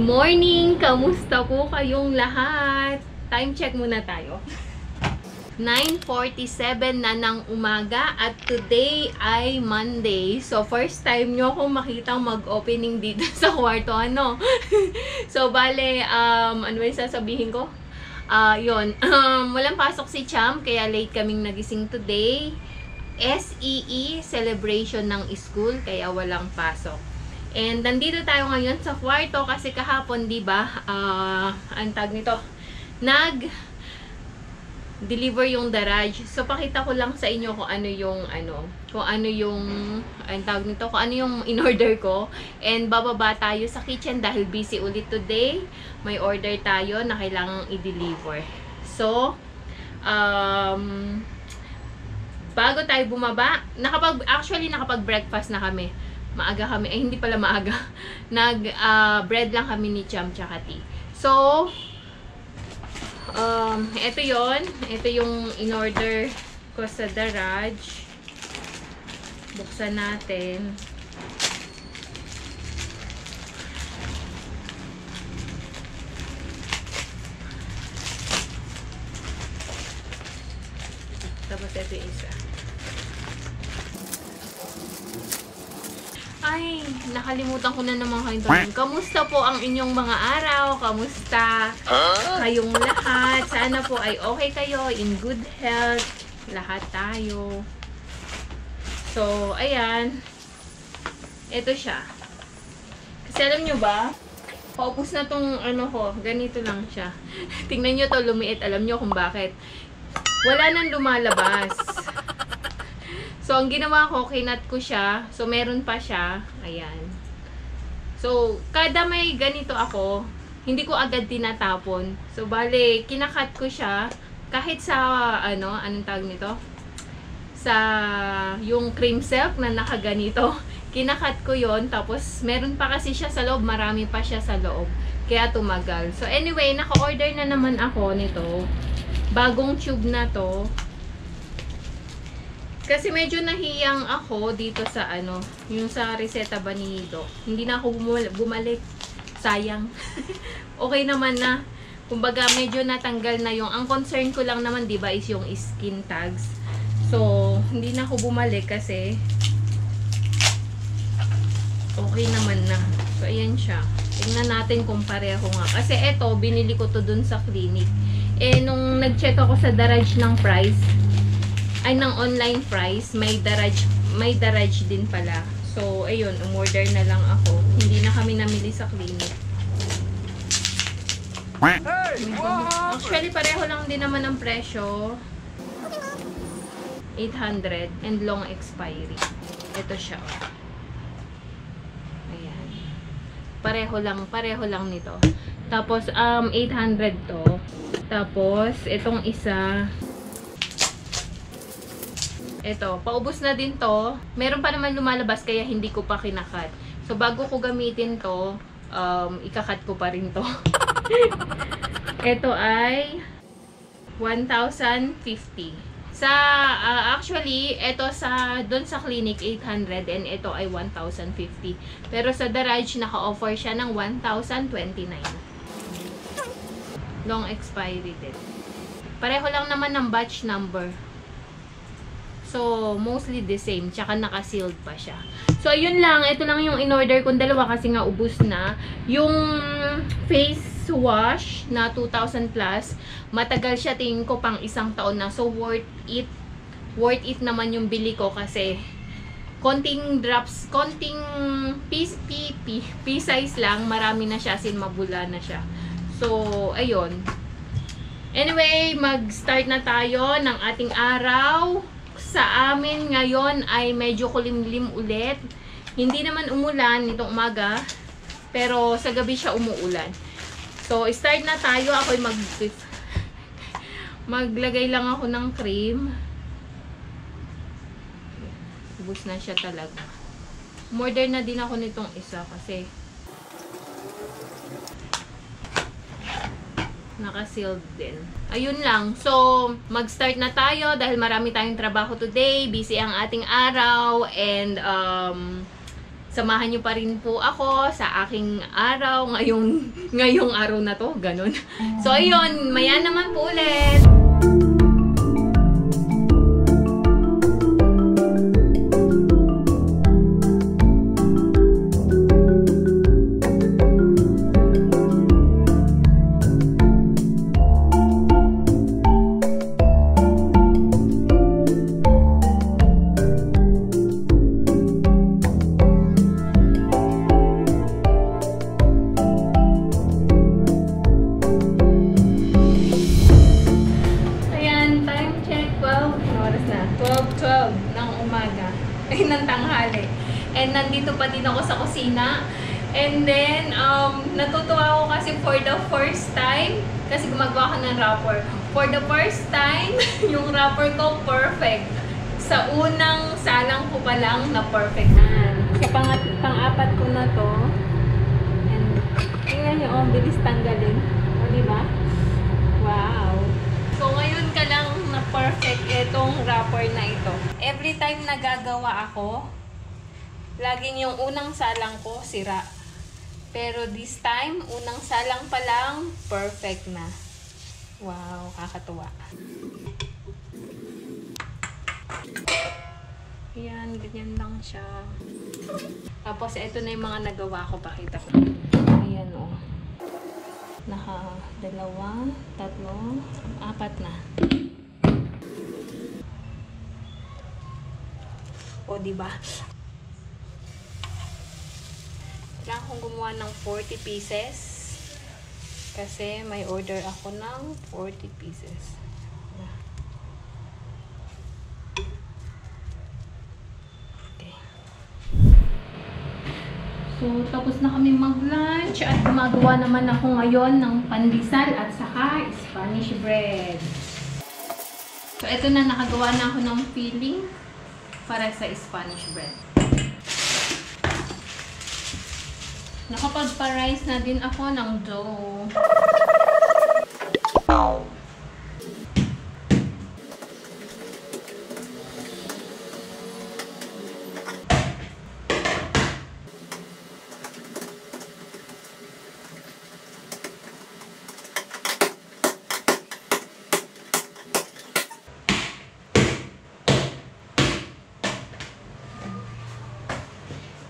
morning! Kamusta po kayong lahat? Time check muna tayo. 9:47 na ng umaga at today ay Monday. So, first time nyo akong makitang mag-opening dito sa kwarto. Ano? So, bale, ano ba yung sasabihin ko? Yun. Walang pasok si Cham, kaya late kaming nagising today. SEE, celebration ng school, kaya walang pasok. And nandito tayo ngayon sa kwarto kasi kahapon, di ba, ang tag nito, nag-deliver yung garage. So, pakita ko lang sa inyo kung ano yung, ang tawag nito, kung ano yung in-order ko. And bababa tayo sa kitchen dahil busy ulit today. May order tayo na kailangang i-deliver. So, bago tayo bumaba, nakapag-breakfast na kami. Maaga kami, hindi pala maaga. Bread lang kami ni Cham tsaka tea. So, ito yon. Ito yung in-order ko sa garage. Buksan natin. Tapos ito yung isa. Ay, nakalimutan ko na naman kayo tanong. Kamusta po ang inyong mga araw? Kamusta kayong lahat? Sana po ay okay kayo, in good health. Lahat tayo. So, ayan. Ito siya. Kasi alam nyo ba, paupos na tong ano ko. Ganito lang siya. Tingnan nyo to, lumiit. Alam nyo kung bakit. Wala nang lumalabas. So, ang ginawa ko, kinat ko siya. So, meron pa siya. Ayan. So, kada may ganito ako, hindi ko agad tinatapon. So, bale, kinakat ko siya. Kahit sa, anong tawag nito? Sa, yung cream silk na nakaganito. Kinakat ko yon. Tapos, meron pa kasi siya sa loob. Marami pa siya sa loob. Kaya tumagal. So, anyway, naka-order na naman ako nito. Bagong tube na to. Kasi medyo nahiyang ako dito sa yung sa reseta ba ni Doc. Hindi na ako bumalik. Sayang. Okay naman na. Kumbaga medyo natanggal na yung, ang concern ko lang naman 'di ba is yung skin tags. So, hindi na ako bumalik kasi okay naman na. So, ayan siya. Tingnan natin kung pareho nga. Kasi eto, binili ko to dun sa clinic. Eh, nung nag-check ako sa garage ng price, ay ng online price, may garage din pala. So, ayun, umorder na lang ako. Hindi na kami namili sa clinic. Actually, pareho lang din naman ang presyo. 800 and long expiry. Ito siya. Ayan. Pareho lang nito. Tapos, 800 to. Tapos, itong isa, ito, paubos na din to. Meron pa naman lumalabas kaya hindi ko pa kinakat. So, bago ko gamitin to, ikakat ko pa rin to. Ito ay 1,050. Actually, ito doon sa clinic 800 and ito ay 1,050. Pero sa garage, naka-offer siya ng 1,029. Long expiry din. Pareho lang naman ng batch number. So, mostly the same. Tsaka naka-sealed pa siya. So, ayun lang. Ito lang yung in-order kong dalawa kasi nga ubus na. Yung face wash na 2,000 plus, matagal siya, tingin ko pang isang taon na. So, worth it. Worth it naman yung bili ko kasi konting drops, konting size lang. Marami na siya, sin mabula na siya. So, ayun. Anyway, mag-start na tayo ng ating araw. Sa amin ngayon ay medyo kulimlim ulit. Hindi naman umulan nitong umaga, pero sa gabi siya umuulan. So, start na tayo. Ako'y maglagay lang ako ng cream. Ubus na siya talaga. Order na din ako nitong isa kasi naka-sealed din. Ayun lang. So, mag-start na tayo dahil marami tayong trabaho today. Busy ang ating araw. And, Samahan niyo pa rin po ako sa aking araw ngayong araw na to, ganun. So ayun, maya naman po ulit. Ng tanghali. And nandito pa din ako sa kusina. And then, natutuwa ako kasi for the first time, kasi gumagawa ko ng wrapper. For the first time, yung wrapper ko perfect. Sa unang salang ko pa lang na perfect na. Sa pang-apat ko na to. And, tingnan nyo, bilis tanggalin. O, diba? Wow! So, ngayon ka lang na perfect itong wrapper na ito. Every time na gagawa ako, laging yung unang salang ko sira. Pero this time, unang salang pa lang, perfect na. Wow, kakatuwa. Yan, ganyan lang siya. Tapos, ito na yung mga nagawa ko. Pakita ko. Ayan, oh. Naka 2, 3, 4 na. O, diba? Kailangan kong gumawa ng 40 pieces. Kasi may order ako ng 40 pieces. Okay. So, tapos na kami mag-lunch at gumagawa naman ako ngayon ng pandesal at saka Spanish bread. So, ito na, nakagawa na ako ng filling para sa Spanish bread. Nakapagpa-rice na din ako ng dough.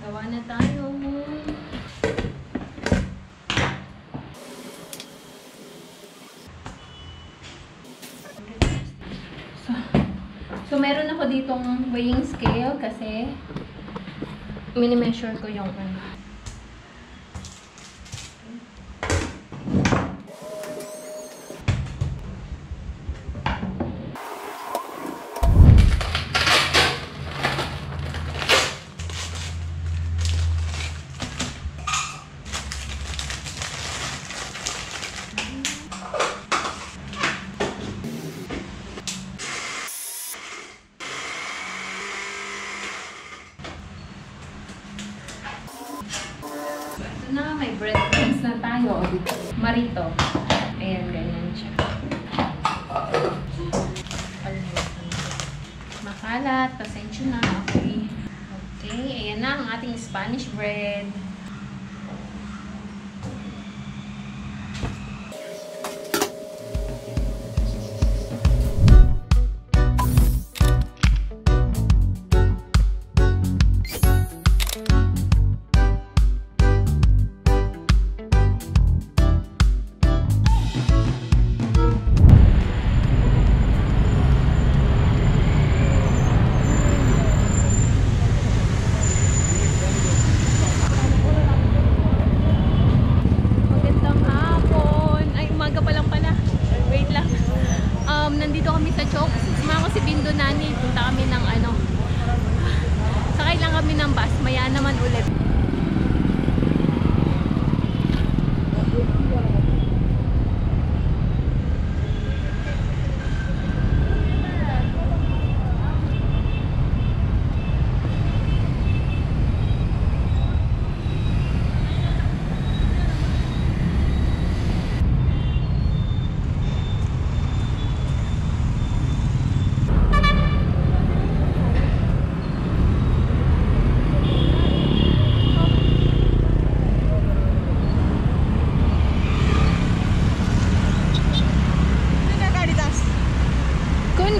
Gawa na tayo. So, meron ako ditong weighing scale kasi mini-measure ko yung ano. Na, may bread crumbs na tayo. Marito. Ayan, ganyan siya. Makalat. Pasensya na. Okay. Okay, ayan na ang ating Spanish bread. Nandito kami sa Chok. Sumama ko si Bindo Nani. Punta kami ng ano. Sakay lang kami ng bus. Maya naman ulit.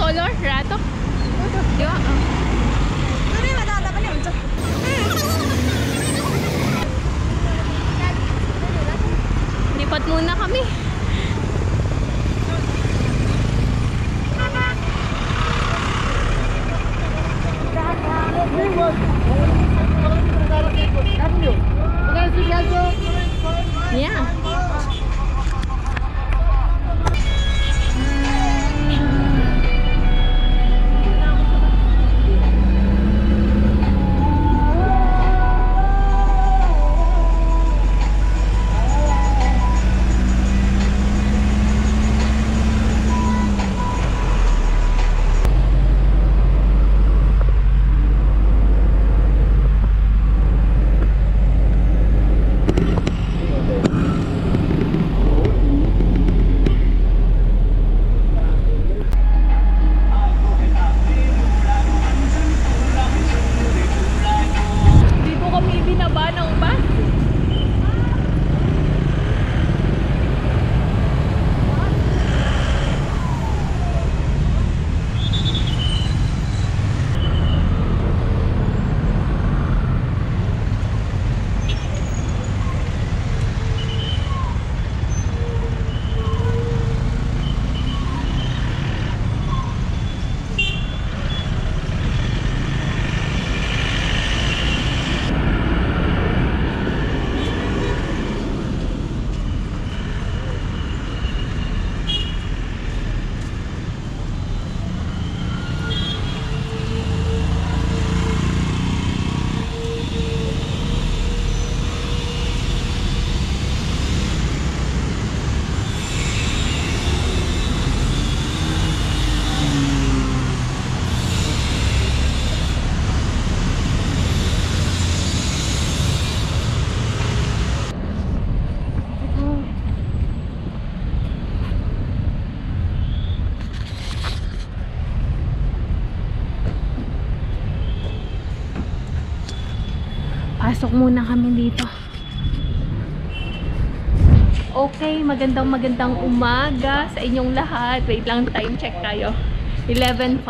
color? Rato? Di ba? Oh. Lipat muna kami. Yeah. Pasok muna kami dito. Okay, magandang umaga sa inyong lahat. Wait lang, time check tayo. 11:05.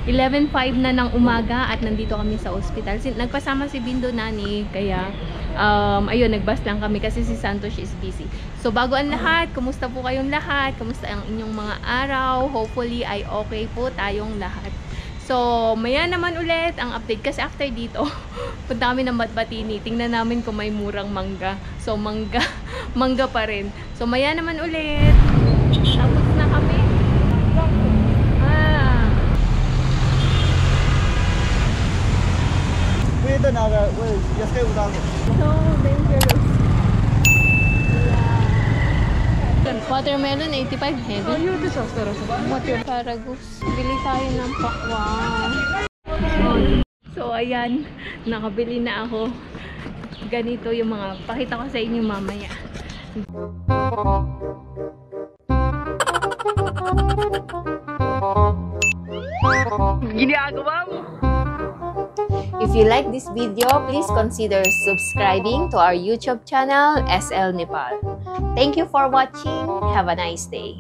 11:05 na ng umaga at nandito kami sa ospital. Nagpasama si Bindo Nani, kaya ayun, nagbus lang kami kasi si Santos is busy. So bago ang lahat, kumusta po kayong lahat? Kumusta ang inyong mga araw? Hopefully ay okay po tayong lahat. So, maya naman ulit ang update kasi after dito, punta kami ng Batbatini. Tingnan namin kung may murang mangga. So, mangga pa rin. So, maya naman ulit. Tapos na kami. So dangerous. Watermelon, 85 heavy. Paragus. Bili tayo ng pakwa. So, ayan. Nakabili na ako. Ganito yung mga, pakita ko sa inyo mamaya. Ginagawa mo! If you like this video, please consider subscribing to our YouTube channel, SL Nepal. Thank you for watching. Have a nice day.